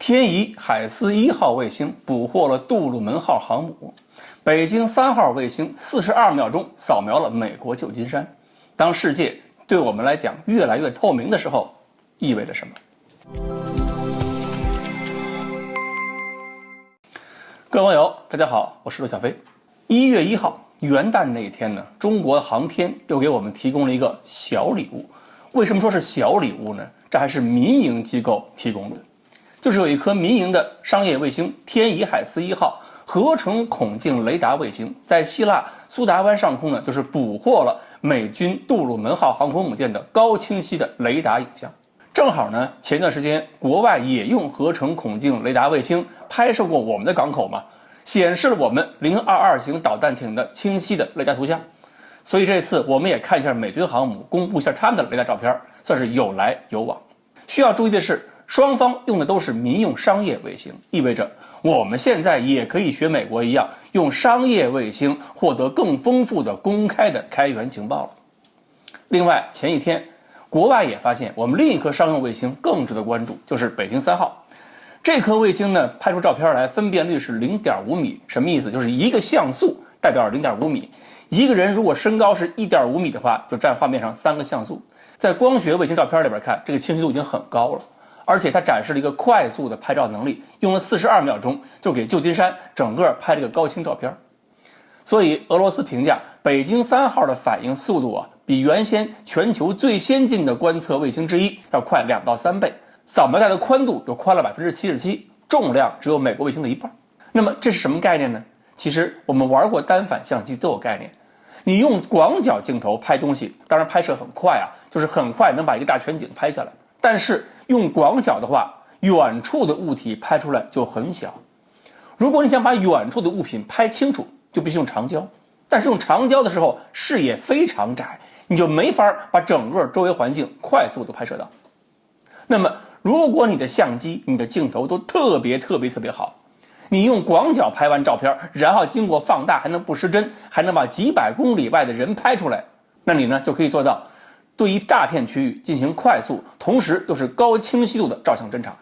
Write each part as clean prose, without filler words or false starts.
天仪海思1号卫星捕获了杜鲁门号航母，北京3号卫星42秒钟扫描了美国旧金山。当世界对我们来讲越来越透明的时候，意味着什么？各位网友，大家好，我是陆小飞。1月1号元旦那一天呢，中国航天又给我们提供了一个小礼物。为什么说是小礼物呢？这还是民营机构提供的。就是有一颗民营的商业卫星天仪海思1号合成孔径雷达卫星，在希腊苏达湾上空呢，就是捕获了美军杜鲁门号航空母舰的高清晰的雷达影像。正好呢，前段时间国外也用合成孔径雷达卫星拍摄过我们的港口嘛，显示了我们022型导弹艇的清晰的雷达图像。所以这次我们也看一下美军航母，公布一下他们的雷达照片，算是有来有往。需要注意的是，双方用的都是民用商业卫星，意味着我们现在也可以学美国一样，用商业卫星获得更丰富的公开的开源情报了。另外，前一天国外也发现我们另一颗商用卫星更值得关注，就是北京3号。这颗卫星呢，拍出照片来分辨率是 0.5 米，什么意思？就是一个像素代表 0.5 米，一个人如果身高是 1.5 米的话，就占画面上3个像素。在光学卫星照片里边看，这个清晰度已经很高了。而且它展示了一个快速的拍照能力，用了42秒钟就给旧金山整个拍了一个高清照片。所以俄罗斯评价北京3号的反应速度比原先全球最先进的观测卫星之一要快2到3倍，扫描带的宽度又宽了 77%， 重量只有美国卫星的一半。那么这是什么概念呢？其实我们玩过单反相机都有概念。你用广角镜头拍东西，当然拍摄很快就是很快能把一个大全景拍下来。但是用广角的话，远处的物体拍出来就很小。如果你想把远处的物品拍清楚，就必须用长焦。但是用长焦的时候，视野非常窄，你就没法把整个周围环境快速的拍摄到。那么如果你的相机、你的镜头都特别好，你用广角拍完照片，然后经过放大还能不失真，还能把几百公里外的人拍出来，那你呢就可以做到对于大片区域进行快速，同时又是高清晰度的照相侦查，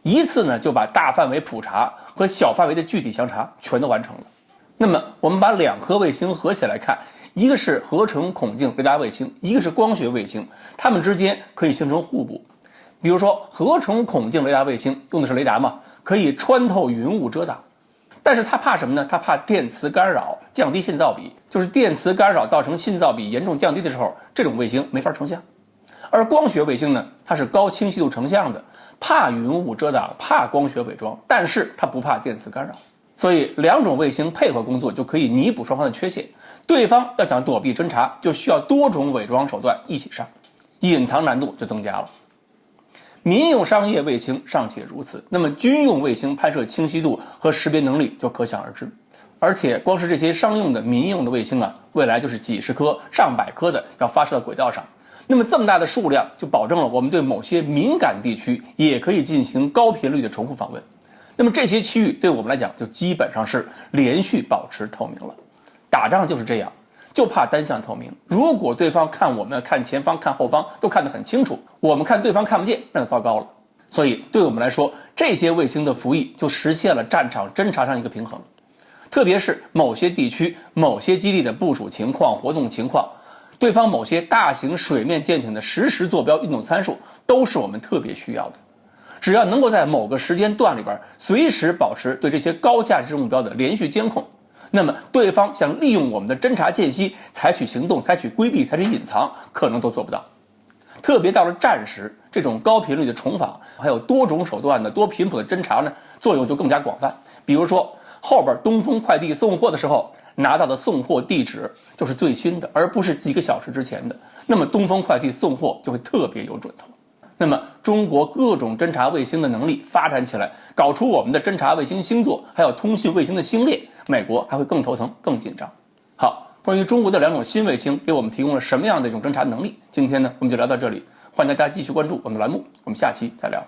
一次呢就把大范围普查和小范围的具体详查全都完成了。那么我们把2颗卫星合起来看，一个是合成孔径雷达卫星，一个是光学卫星，它们之间可以形成互补。比如说合成孔径雷达卫星用的是雷达嘛，可以穿透云雾遮挡。但是它怕什么呢？它怕电磁干扰，降低信噪比。就是电磁干扰造成信噪比严重降低的时候，这种卫星没法成像。而光学卫星呢，它是高清晰度成像的，怕云雾遮挡，怕光学伪装，但是它不怕电磁干扰。所以2种卫星配合工作就可以弥补双方的缺陷。对方要想躲避侦察，就需要多种伪装手段一起上，隐藏难度就增加了。民用商业卫星尚且如此，那么军用卫星拍摄清晰度和识别能力就可想而知。而且光是这些商用的民用的卫星未来就是几十颗上百颗的要发射到轨道上。那么这么大的数量就保证了我们对某些敏感地区也可以进行高频率的重复访问。那么这些区域对我们来讲就基本上是连续保持透明了。打仗就是这样，就怕单向透明。如果对方看我们、看前方、看后方都看得很清楚，我们看对方看不见，那就糟糕了。所以对我们来说，这些卫星的服役就实现了战场侦察上一个平衡。特别是某些地区、某些基地的部署情况、活动情况，对方某些大型水面舰艇的实时坐标运动参数，都是我们特别需要的。只要能够在某个时间段里边随时保持对这些高价值目标的连续监控，那么对方想利用我们的侦察间隙采取行动、采取规避、采取隐藏，可能都做不到。特别到了战时，这种高频率的重访，还有多种手段的多频谱的侦察呢，作用就更加广泛。比如说后边东风快递送货的时候拿到的送货地址就是最新的，而不是几个小时之前的，那么东风快递送货就会特别有准头。那么中国各种侦察卫星的能力发展起来，搞出我们的侦察卫星星座，还有通讯卫星的星链，美国还会更头疼、更紧张。好，关于中国的2种新卫星给我们提供了什么样的一种侦察能力，今天呢我们就聊到这里，欢迎大家继续关注我们的栏目，我们下期再聊。